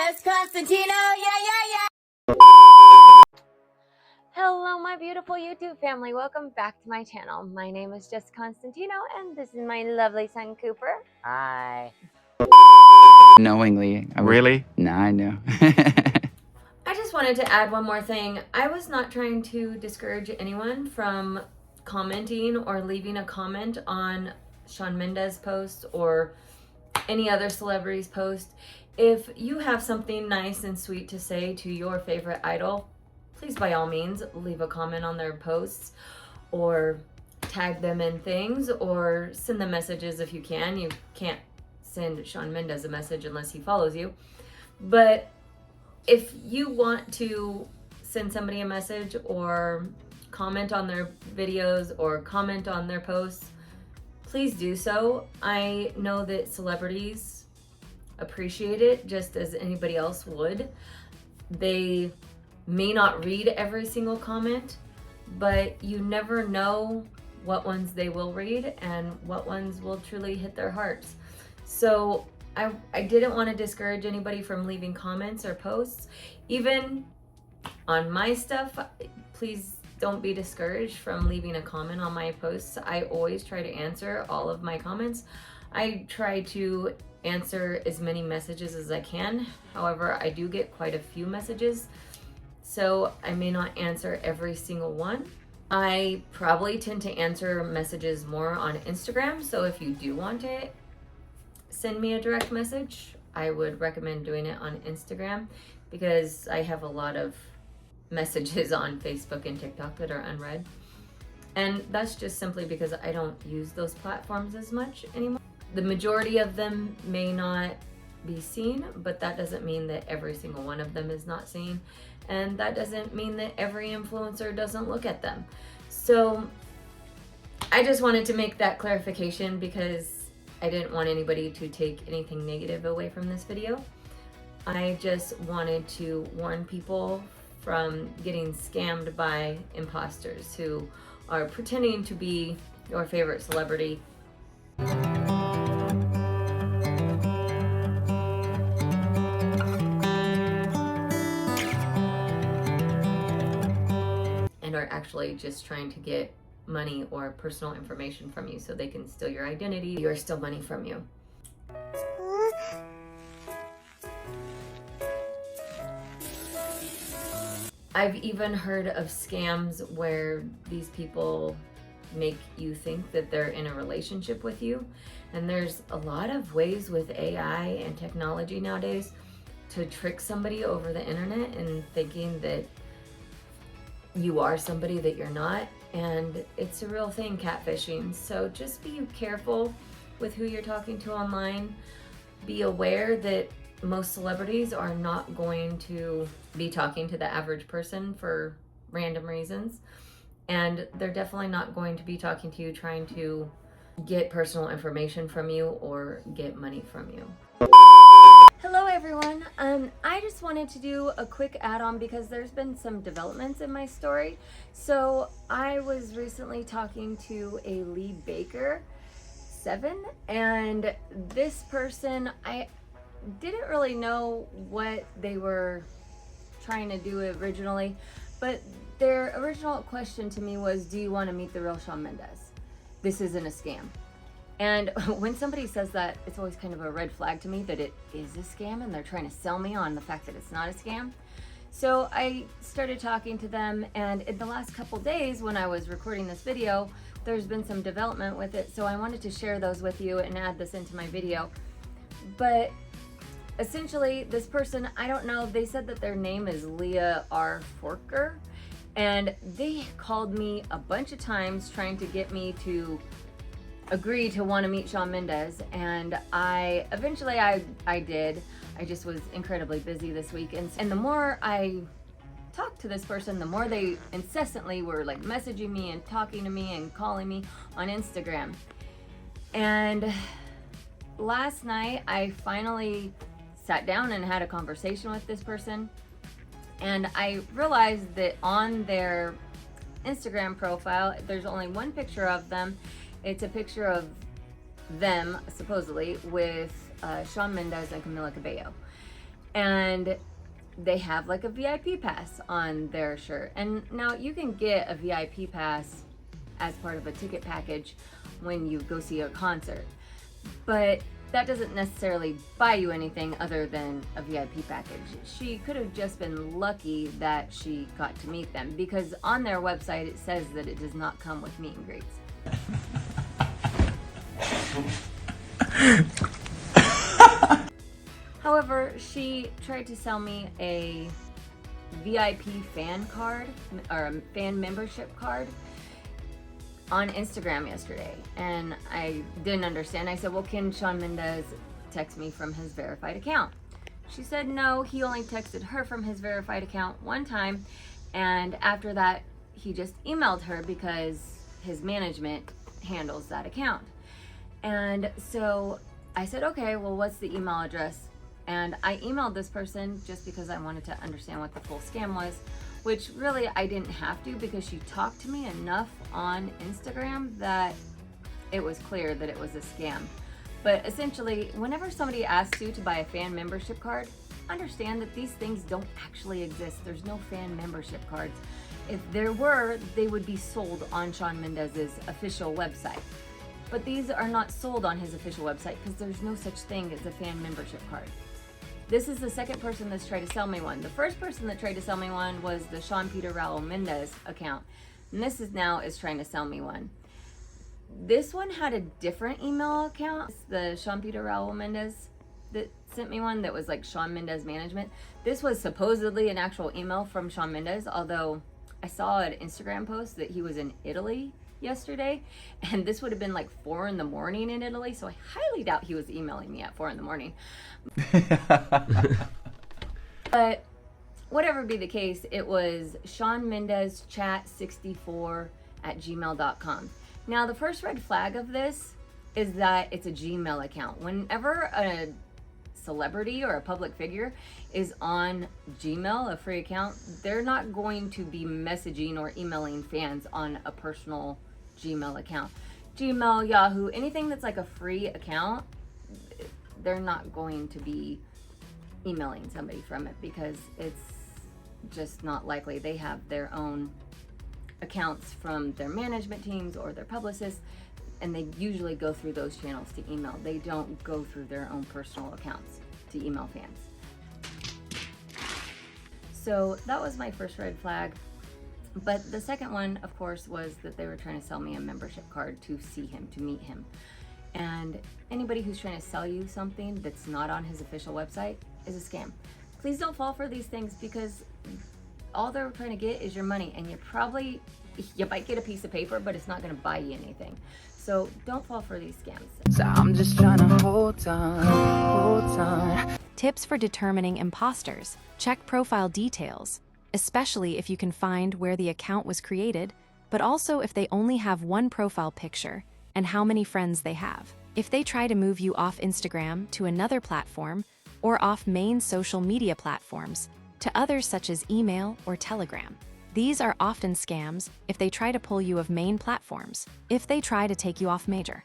JessConstantino, yeah. Hello, my beautiful YouTube family. Welcome back to my channel. My name is JessConstantino, and this is my lovely son, Cooper. Hi. Knowingly. Really? Nah, I know. I just wanted to add one more thing. I was not trying to discourage anyone from commenting or leaving a comment on Shawn Mendes' post or any other celebrity's post. If you have something nice and sweet to say to your favorite idol, please by all means leave a comment on their posts or tag them in things or send them messages if you can. You can't send Shawn Mendes a message unless he follows you. But if you want to send somebody a message or comment on their videos or comment on their posts, please do so. I know that celebrities appreciate it just as anybody else would. They may not read every single comment, but you never know what ones they will read and what ones will truly hit their hearts. So I didn't want to discourage anybody from leaving comments or posts. Even on my stuff, please don't be discouraged from leaving a comment on my posts. I always try to answer all of my comments. I try to answer as many messages as I can. However, I do get quite a few messages, so I may not answer every single one. I probably tend to answer messages more on Instagram, so if you do want to send me a direct message, I would recommend doing it on Instagram because I have a lot of messages on Facebook and TikTok that are unread. And that's just simply because I don't use those platforms as much anymore. The majority of them may not be seen, but that doesn't mean that every single one of them is not seen. And that doesn't mean that every influencer doesn't look at them. So I just wanted to make that clarification because I didn't want anybody to take anything negative away from this video. I just wanted to warn people from getting scammed by imposters who are pretending to be your favorite celebrity. And are actually just trying to get money or personal information from you so they can steal your identity or steal money from you. I've even heard of scams where these people make you think that they're in a relationship with you. And there's a lot of ways with AI and technology nowadays to trick somebody over the internet and thinking that you are somebody that you're not. And it's a real thing, catfishing. So just be careful with who you're talking to online. Be aware that most celebrities are not going to be talking to the average person for random reasons. And they're definitely not going to be talking to you trying to get personal information from you or get money from you. Hello everyone. I just wanted to do a quick add-on because there's been some developments in my story. So I was recently talking to a Lee Baker 7, and this person, I didn't really know what they were trying to do originally, but their original question to me was, do you want to meet the real Shawn Mendes? This isn't a scam. And when somebody says that, it's always kind of a red flag to me that it is a scam and they're trying to sell me on the fact that it's not a scam. So I started talking to them, and in the last couple days when I was recording this video, there's been some development with it. So I wanted to share those with you and add this into my video. But essentially this person, I don't know, they said that their name is Leah R. Forker, and they called me a bunch of times trying to get me to agree to want to meet Shawn Mendes, and I did. I just was incredibly busy this week, and the more I talked to this person, the more they incessantly were like messaging me and talking to me and calling me on Instagram. And last night I finally sat down and had a conversation with this person, and I realized that on their Instagram profile there's only one picture of them. It's a picture of them, supposedly, with Shawn Mendes and Camila Cabello. And they have like a VIP pass on their shirt. And now you can get a VIP pass as part of a ticket package when you go see a concert, but that doesn't necessarily buy you anything other than a VIP package. She could have just been lucky that she got to meet them, because on their website it says that it does not come with meet and greets. However, she tried to sell me a VIP fan card, or a fan membership card, on Instagram yesterday, and I didn't understand. I said, well, can Shawn Mendes text me from his verified account? She said no, he only texted her from his verified account one time, and after that he just emailed her because his management handles that account. And so I said, okay, well, what's the email address? And I emailed this person just because I wanted to understand what the full scam was, which really I didn't have to, because she talked to me enough on Instagram that it was clear that it was a scam. But essentially, whenever somebody asks you to buy a fan membership card, understand that these things don't actually exist. There's no fan membership cards. If there were, they would be sold on Shawn Mendes's official website. But these are not sold on his official website because there's no such thing as a fan membership card. This is the second person that's tried to sell me one. The first person that tried to sell me one was the Sean Peter Raul Mendez account. And this is trying to sell me one. This one had a different email account. The Sean Peter Raul Mendez that sent me one that was like Shawn Mendes Management. This was supposedly an actual email from Shawn Mendes, although I saw an Instagram post that he was in Italy yesterday, and this would have been like 4 a.m. in Italy, so I highly doubt he was emailing me at 4 a.m. But whatever be the case, it was Shawn Mendes chat64@gmail.com. Now, the first red flag of this is that it's a Gmail account. Whenever a celebrity or a public figure is on Gmail, a free account, they're not going to be messaging or emailing fans on a personal Gmail account. Gmail, Yahoo, anything that's like a free account, they're not going to be emailing somebody from it because it's just not likely. They have their own accounts from their management teams or their publicists, and they usually go through those channels to email. They don't go through their own personal accounts to email fans. So that was my first red flag. But the second one, of course, was that they were trying to sell me a membership card to see him, to meet him. And anybody who's trying to sell you something that's not on his official website is a scam. Please don't fall for these things, because all they're trying to get is your money, and you might get a piece of paper, but it's not going to buy you anything. So don't fall for these scams. So I'm just trying to hold on. Tips for determining imposters. Check profile details, especially if you can find where the account was created, but also if they only have one profile picture and how many friends they have. If they try to move you off Instagram to another platform or off main social media platforms to others such as email or Telegram. These are often scams if they try to pull you of main platforms, if they try to take you off major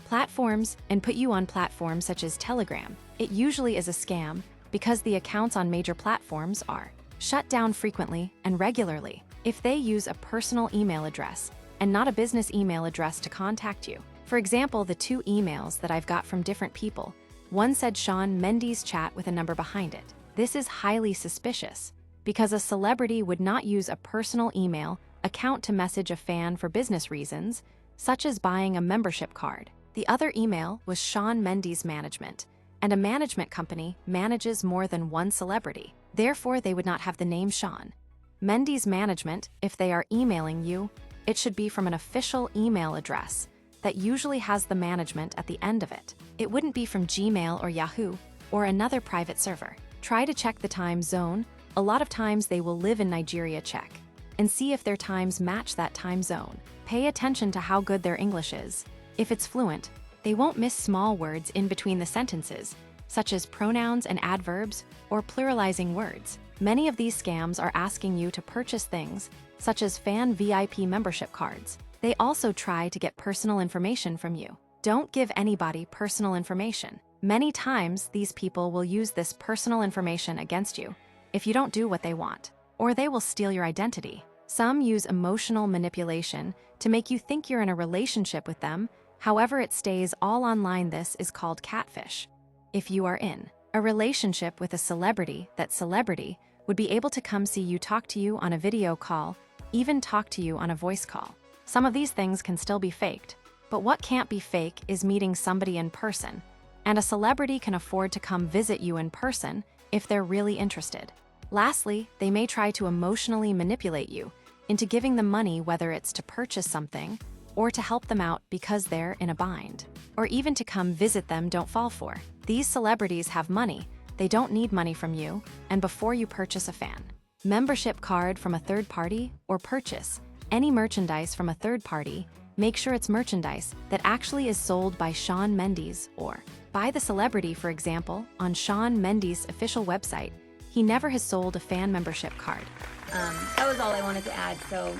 platforms and put you on platforms such as Telegram. It usually is a scam because the accounts on major platforms are shut down frequently and regularly. If they use a personal email address and not a business email address to contact you. For example, the 2 emails that I've got from different people, one said Shawn Mendes chat with a number behind it. This is highly suspicious because a celebrity would not use a personal email account to message a fan for business reasons, such as buying a membership card. The other email was Shawn Mendes Management, and a management company manages more than one celebrity. Therefore, they would not have the name Shawn Mendes Management. If they are emailing you, it should be from an official email address that usually has the management at the end of it. It wouldn't be from Gmail or Yahoo or another private server. Try to check the time zone. A lot of times they will live in Nigeria. Check and see if their times match that time zone. Pay attention to how good their English is. If it's fluent, they won't miss small words in between the sentences, such as pronouns and adverbs or pluralizing words. Many of these scams are asking you to purchase things such as fan VIP membership cards. They also try to get personal information from you. Don't give anybody personal information. Many times, these people will use this personal information against you if you don't do what they want, or they will steal your identity. Some use emotional manipulation to make you think you're in a relationship with them. However, it stays all online. This is called catfish. If you are in a relationship with a celebrity, that celebrity would be able to come see you, talk to you on a video call, even talk to you on a voice call. Some of these things can still be faked, but what can't be fake is meeting somebody in person, and a celebrity can afford to come visit you in person if they're really interested. Lastly, they may try to emotionally manipulate you into giving them money, whether it's to purchase something or to help them out because they're in a bind, or even to come visit them. Don't fall for. These celebrities have money. They don't need money from you, and before you purchase a fan membership card from a third party or purchase any merchandise from a third party, make sure it's merchandise that actually is sold by Shawn Mendes or by the celebrity. For example, on Shawn Mendes' official website, he never has sold a fan membership card. That was all I wanted to add, so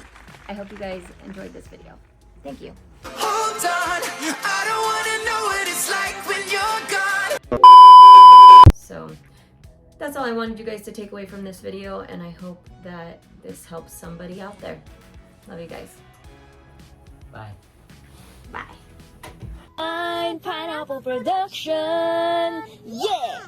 I hope you guys enjoyed this video. Thank you. Hold on, I don't wanna know what it's like when you're gone. So that's all I wanted you guys to take away from this video, and I hope that this helps somebody out there. Love you guys. Bye. Bye. I'm Pineapple Production. Yeah.